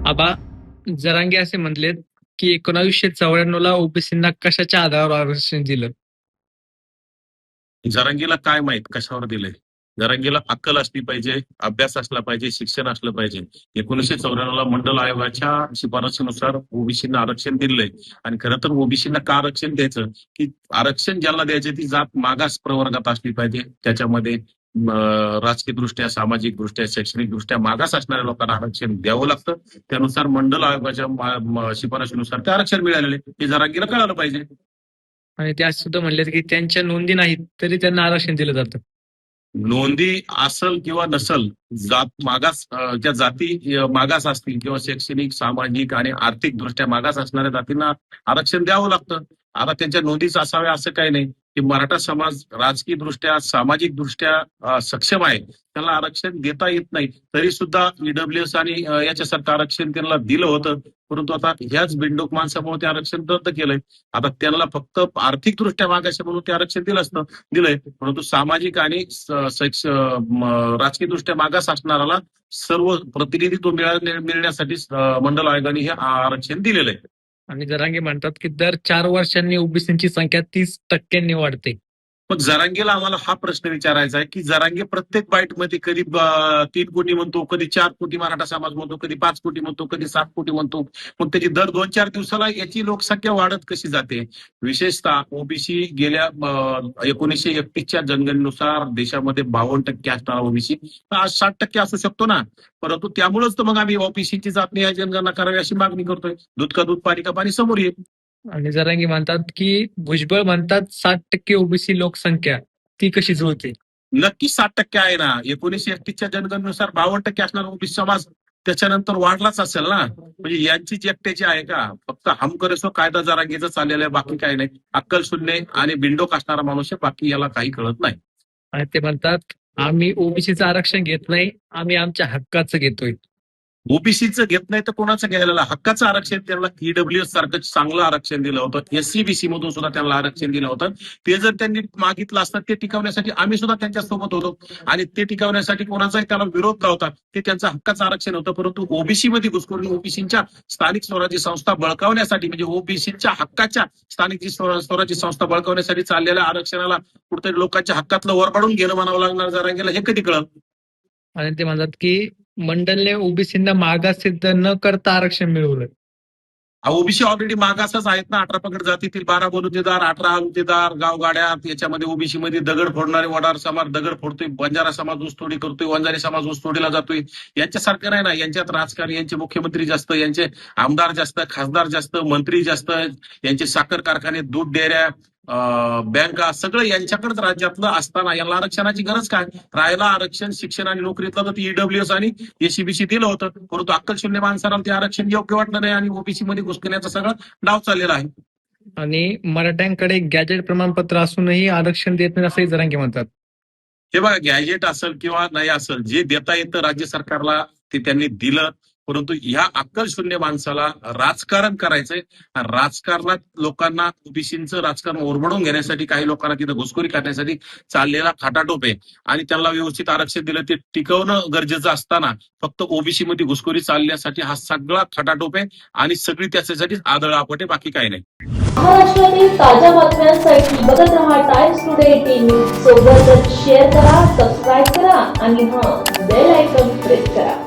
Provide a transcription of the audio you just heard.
आबा जरांगे असे म्हणलेत की 1994 ओबीसींना कशाच्या आधारावर आरक्षण दिलं. जरांगीला काय माहित कशावर दिलंय. जरांगीला अक्कल असली पाहिजे, अभ्यास असला पाहिजे, शिक्षण असलं पाहिजे. 1994 मंडल आयोगाच्या शिफारशीनुसार ओबीसींना आरक्षण दिलंय. आणि खरं तर ओबीसींना का आरक्षण द्यायचं की आरक्षण ज्याला द्यायचे ती जात मागास प्रवर्गात असली पाहिजे. त्याच्यामध्ये राजकीय दृष्ट्या, सामाजिक दृष्ट्या, शैक्षणिक दृष्ट्या मागास असणाऱ्या लोकांना आरक्षण द्यावं लागतं. त्यानुसार मंडल आयोगाच्या शिफारशीनुसार ते आरक्षण मिळालेले हे जरांगीला कळालं पाहिजे. आणि ते असं सुद्धा म्हणलेत की त्यांच्या नोंदी नाहीत तरी त्यांना आरक्षण दिलं जातं. नोंदी असल किंवा नसल, जात मागास ज्या जाती मागास असतील किंवा शैक्षणिक, सामाजिक आणि आर्थिक दृष्ट्या मागास असणाऱ्या जातींना आरक्षण द्यावं लागतं. आता त्यांच्या नोंदीच असाव्या असं काही नाही की मराठा समाज राजकीय दृष्ट्या, सामाजिक दृष्ट्या सक्षम आहे, त्याला आरक्षण देता येत नाही. तरी सुद्धा ईडब्ल्यूएस आणि याच्यासारखं आरक्षण त्यांना दिलं होतं. परंतु आता ह्याच बिंडोक माणसामुळे ते आरक्षण रद्द केलंय. आता त्यांना फक्त आर्थिक दृष्ट्या मागास म्हणून ते आरक्षण दिलंय. परंतु सामाजिक आणि राजकीय दृष्ट्या मागास असणाऱ्याला सर्व प्रतिनिधित्व मिळण्यासाठी मंडल आयोगाने हे आरक्षण दिलेलं आहे. आणि जरांगे म्हणतात की दर 4 वर्षांनी ओबीसींची संख्या 30% वाढते. मग जरांगेला आम्हाला हा प्रश्न विचारायचा आहे की जरांगे प्रत्येक बाईटमध्ये कधी 3 कोटी म्हणतो, कधी 4 कोटी मराठा समाज म्हणतो, कधी 5 कोटी म्हणतो, कधी 7 कोटी म्हणतो. मग त्याची दर 2-4 दिवसाला याची लोकसंख्या वाढत कशी जाते. विशेषतः ओबीसी गेल्या 1931च्या जनगणनेनुसार देशामध्ये 52% असणारा ओबीसी आज 60% असू शकतो ना. परंतु त्यामुळेच तर मग आम्ही ओबीसीची जातनिहाय जनगणना करावी अशी मागणी करतोय. दूध का दूध, पाणी का पाणी समोर येईल. आणि जरांगे म्हणतात की भुजबळ म्हणतात 60% ओबीसी लोकसंख्या ती कशी जुळते. नक्की 60% आहे ना. 1931च्या जनगणनेनुसार 52% असणारा ओबीसी समाज त्याच्यानंतर वाढलाच असेल ना. म्हणजे यांचीच एकट्याची आहे का. फक्त हम करे सो कायदा जरांगेचं चाललेलं आहे, बाकी काही नाही. अक्कल शून्य आणि बिंडोक असणारा माणूस आहे, बाकी याला काही कळत नाही. आणि ते म्हणतात आम्ही ओबीसीचं आरक्षण घेत नाही, आम्ही आमच्या हक्काचं घेतोय. ओबीसीचं घेत नाही तर कोणाचं घ्यायला. हक्काचं आरक्षण त्यांना ईडब्ल्यूएस सारखं चांगलं आरक्षण दिलं होतं. एससीबीसी मधून सुद्धा त्यांना आरक्षण दिलं होतं. ते जर त्यांनी मागितलं असतं ते टिकवण्यासाठी आम्ही सुद्धा त्यांच्यासोबत होतो. आणि ते टिकवण्यासाठी कोणाचाही त्याला विरोध नव्हता. ते त्यांचं हक्काचं आरक्षण होतं. परंतु ओबीसी मध्ये घुसखोरी, ओबीसीच्या स्थानिक स्वराज्य संस्था बळकावण्यासाठी, म्हणजे ओबीसीच्या हक्काच्या स्थानिक स्वराज्य संस्था बळकावण्यासाठी चाललेल्या आरक्षणाला कुठेतरी लोकांच्या हक्कातलं वरपाडून घेणं म्हणावं लागणार जरांगेला, हे कधी कळलं. आणि ते म्हणतात की मंडलने ओबीसींना मागास सिद्ध न करता आरक्षण मिळवलं. ओबीसी ऑलरेडी मागासच आहेत ना. 18 पगड जातीतील 12 बलुतेदार, 18 अलुतेदार, गावगाड्यात याच्यामध्ये ओबीसी मध्ये दगड फोडणारे वडार समाज दगड फोडतोय, बंजारा समाज ऊसतोडी करतोय, वंजारी समाज ऊसतोडीला जातोय. यांच्यासारखं नाही ना. यांच्यात राजकारण, यांचे मुख्यमंत्री जास्त, यांचे आमदार जास्त, खासदार जास्त, मंत्री जास्त, यांचे साखर कारखाने, दूध डेऱ्या, बँका सगळं यांच्याकडेच राज्यातलं असताना याला आरक्षणाची गरज काय. राहायला आरक्षण, शिक्षण आणि नोकरीतलं तर ईडब्ल्यूएस आणि एसीबीसी दिलं होतं. परंतु अक्कल शून्य माणसाला ते आरक्षण योग्य वाटलं नाही आणि ओबीसी मध्ये घुसण्याचा सगळं डाव चाललेला आहे. आणि मराठ्यांकडे गॅजेट प्रमाणपत्र असूनही आरक्षण देत नाही असंही जरांगे म्हणतात. हे बघा, गॅजेट असेल किंवा नाही असेल, जे देता येतं राज्य सरकारला ते त्यांनी दिलं. परंतु ह्या अक्कल शून्य माणसाला राजकारण करायचंय. राजकारणात लोकांना ओबीसीचं राजकारण ओरबडून घेण्यासाठी, काही लोकांना तिथं घुसखोरी करण्यासाठी चाललेला खाटाटोप आहे. आणि त्यांना व्यवस्थित आरक्षण दिलं ते टिकवणं गरजेचं असताना फक्त ओबीसी मध्ये घुसखोरी चालण्यासाठी हा सगळा खटाटोप आहे. आणि सगळी त्याच्यासाठी आदळ आपट आहे, बाकी काही नाही. महाराष्ट्रातील ताज्या बातम्यांसाठी बघत रहा टाइम्स टुडे टीव्ही. सोबतच शेअर करा, सबस्क्राईब करा आणि बेल आयकॉन प्रेस करा.